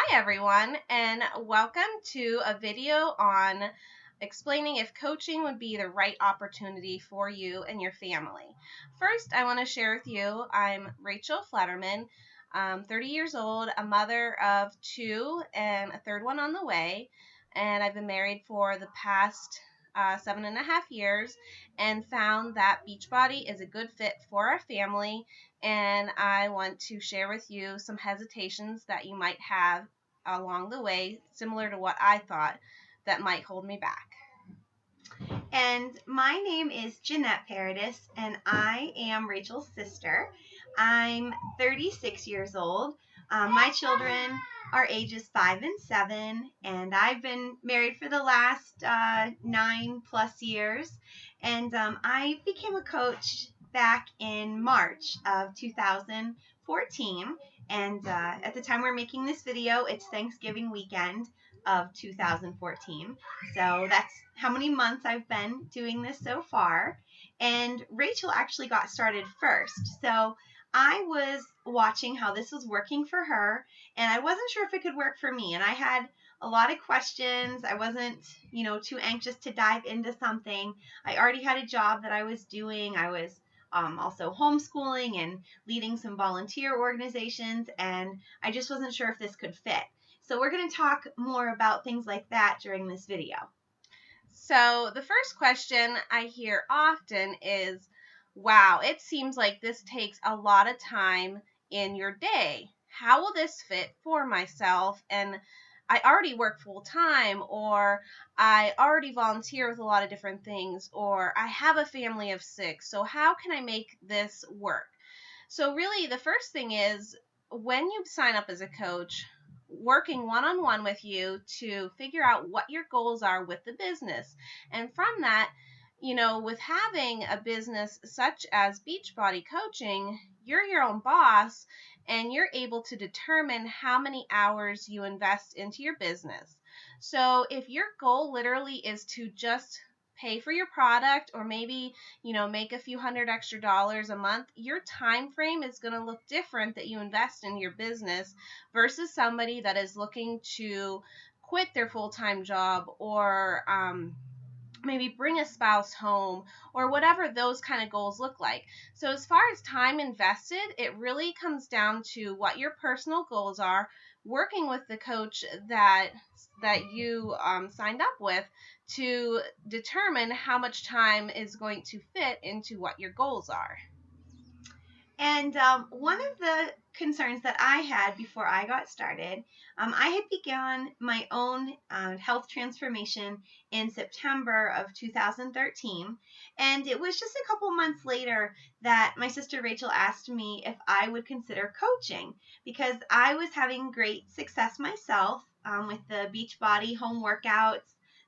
Hi everyone, and welcome to a video on explaining if coaching would be the right opportunity for you and your family. First, I want to share with you, I'm Rachel Fletterman, 30 years old, a mother of two and a third one on the way, and I've been married for the past 7.5 years and found that Beachbody is a good fit for our family, and I want to share with you some hesitations that you might have along the way, similar to what I thought that might hold me back. And my name is Jeanette Paradis, and I am Rachel's sister. I'm 36 years old. My children are ages 5 and 7, and I've been married for the last 9+ years. And I became a coach back in March of 2014. And at the time we're making this video, it's Thanksgiving weekend of 2014. So that's how many months I've been doing this so far. And Rachel actually got started first. So I was watching how this was working for her, and I wasn't sure if it could work for me. And I had a lot of questions. I wasn't, too anxious to dive into something. I already had a job that I was doing. I was also homeschooling and leading some volunteer organizations, and I just wasn't sure if this could fit. So we're going to talk more about things like that during this video. So the first question I hear often is, wow, it seems like this takes a lot of time in your day. How will this fit for myself? And I already work full time, or I already volunteer with a lot of different things, or I have a family of 6. So how can I make this work? So really the first thing is, when you sign up as a coach, working one-on-one with you to figure out what your goals are with the business. And from that, with having a business such as Beachbody Coaching, you're your own boss and you're able to determine how many hours you invest into your business. So if your goal literally is to just pay for your product, or maybe make a few $100 extra a month, your time frame is going to look different that you invest in your business versus somebody that is looking to quit their full-time job, or maybe bring a spouse home, or whatever those kind of goals look like. So as far as time invested, it really comes down to what your personal goals are, working with the coach that you signed up with to determine how much time is going to fit into what your goals are. And one of the concerns that I had before I got started, I had begun my own health transformation in September of 2013. And it was just a couple months later that my sister Rachel asked me if I would consider coaching, because I was having great success myself with the Beachbody home workouts,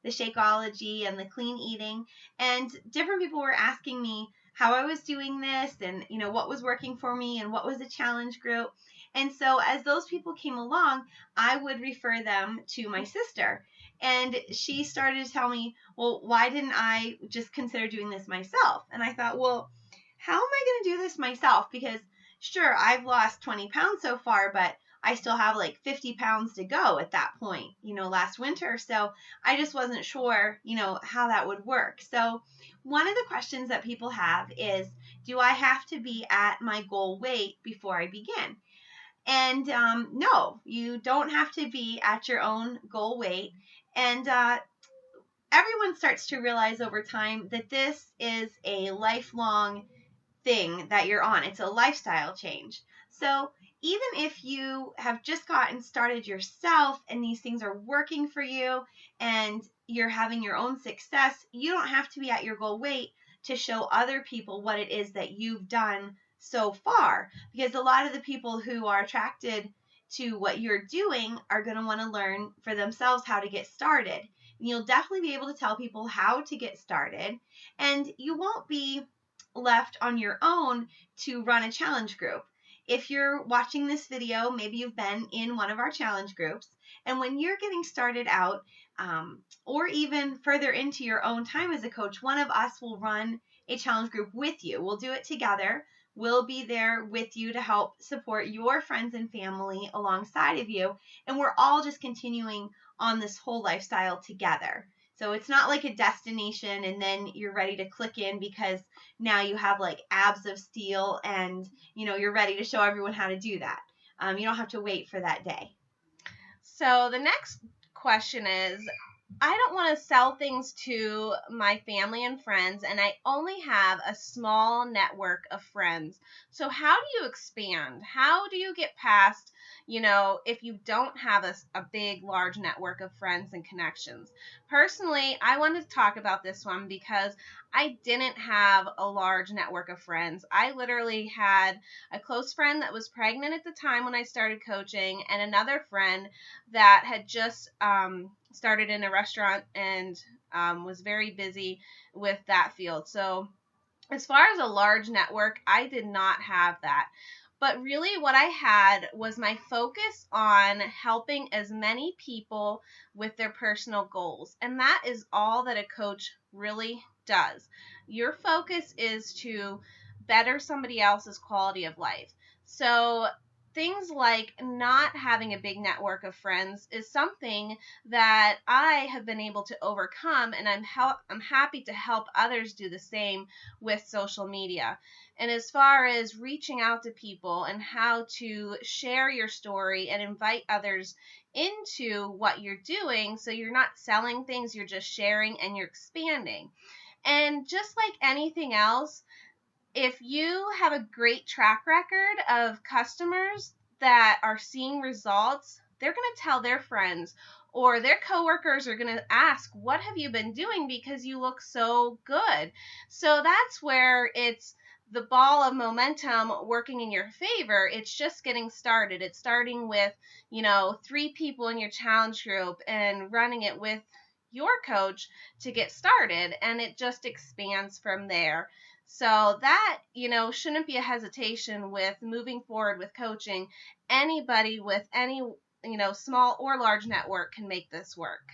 the Shakeology, and the clean eating. And different people were asking me how I was doing this, and what was working for me, and what was a challenge group. And so as those people came along, I would refer them to my sister, and she started to tell me, well, why didn't I just consider doing this myself? And I thought, well, how am I going to do this myself? Because sure, I've lost 20 pounds so far, but I still have like 50 pounds to go at that point, last winter. So I just wasn't sure, how that would work. So one of the questions that people have is, do I have to be at my goal weight before I begin? And no, you don't have to be at your own goal weight. And everyone starts to realize over time that this is a lifelong thing that you're on. It's a lifestyle change. So even if you have just gotten started yourself and these things are working for you and you're having your own success, you don't have to be at your goal weight to show other people what it is that you've done so far. Because a lot of the people who are attracted to what you're doing are going to want to learn for themselves how to get started. You'll definitely be able to tell people how to get started, and you won't be left on your own to run a challenge group. If you're watching this video, maybe you've been in one of our challenge groups, and when you're getting started out, or even further into your own time as a coach, one of us will run a challenge group with you. We'll do it together. will be there with you to help support your friends and family alongside of you. And we're all just continuing on this whole lifestyle together. So it's not like a destination and then you're ready to click in because now you have like abs of steel and you're ready to show everyone how to do that. You don't have to wait for that day. So the next question is, I don't want to sell things to my family and friends, and I only have a small network of friends. So how do you expand? How do you get past, if you don't have a big, large network of friends and connections? Personally, I wanted to talk about this one because I didn't have a large network of friends. I literally had a close friend that was pregnant at the time when I started coaching, and another friend that had just started in a restaurant and was very busy with that field. So as far as a large network, I did not have that. But really what I had was my focus on helping as many people with their personal goals. And that is all that a coach really does. Your focus is to better somebody else's quality of life. So things like not having a big network of friends is something that I have been able to overcome, and I'm happy to help others do the same with social media. And as far as reaching out to people and how to share your story and invite others into what you're doing, so you're not selling things, you're just sharing and you're expanding. And just like anything else, if you have a great track record of customers that are seeing results, they're going to tell their friends, or their coworkers are going to ask, what have you been doing because you look so good? So that's where it's the ball of momentum working in your favor. It's just getting started. It's starting with, 3 people in your challenge group and running it with your coach to get started, and it just expands from there. So that, shouldn't be a hesitation with moving forward with coaching. Anybody with any, small or large network can make this work.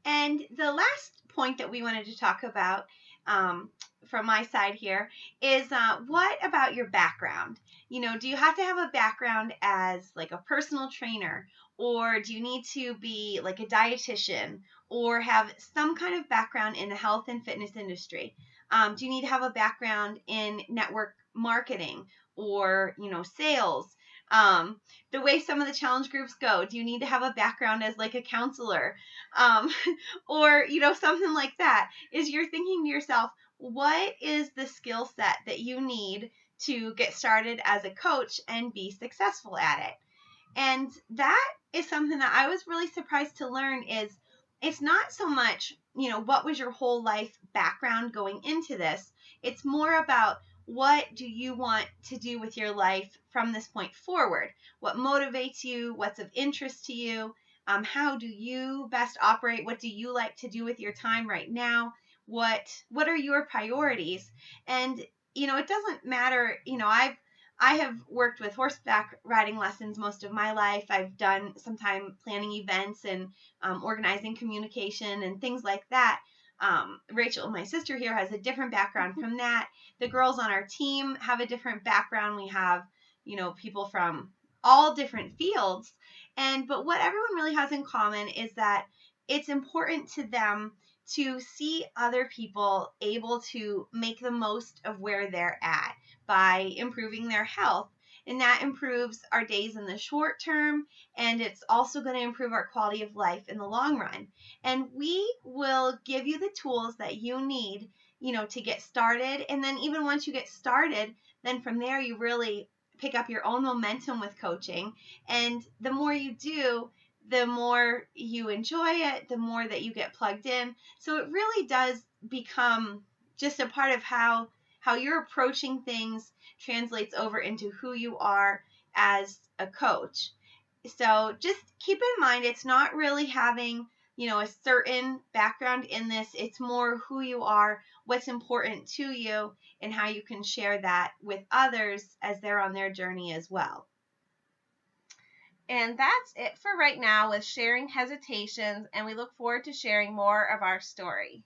And the last point that we wanted to talk about from my side here is what about your background? Do you have to have a background as like a personal trainer, or do you need to be like a dietitian or have some kind of background in the health and fitness industry? Do you need to have a background in network marketing or, sales? The way some of the challenge groups go, do you need to have a background as like a counselor? Or, something like that? Is you're thinking to yourself, what is the skill set that you need to get started as a coach and be successful at it? And that is something that I was really surprised to learn is it's not so much, what was your whole life background going into this? It's more about what do you want to do with your life from this point forward? What motivates you? What's of interest to you? How do you best operate? What do you like to do with your time right now? What are your priorities? And it doesn't matter. I have worked with horseback riding lessons most of my life. I've done some time planning events and organizing communication and things like that. Rachel, my sister here, has a different background from that. The girls on our team have a different background. We have, people from all different fields. But what everyone really has in common is that it's important to them to see other people able to make the most of where they're at by improving their health. And that improves our days in the short term, and it's also going to improve our quality of life in the long run. And we will give you the tools that you need, to get started. And then even once you get started, then from there you really pick up your own momentum with coaching. And the more you do, the more you enjoy it, the more that you get plugged in. So it really does become just a part of how you're approaching things translates over into who you are as a coach. So just keep in mind, it's not really having, a certain background in this. It's more who you are, what's important to you, and how you can share that with others as they're on their journey as well. And that's it for right now with sharing hesitations, and we look forward to sharing more of our story.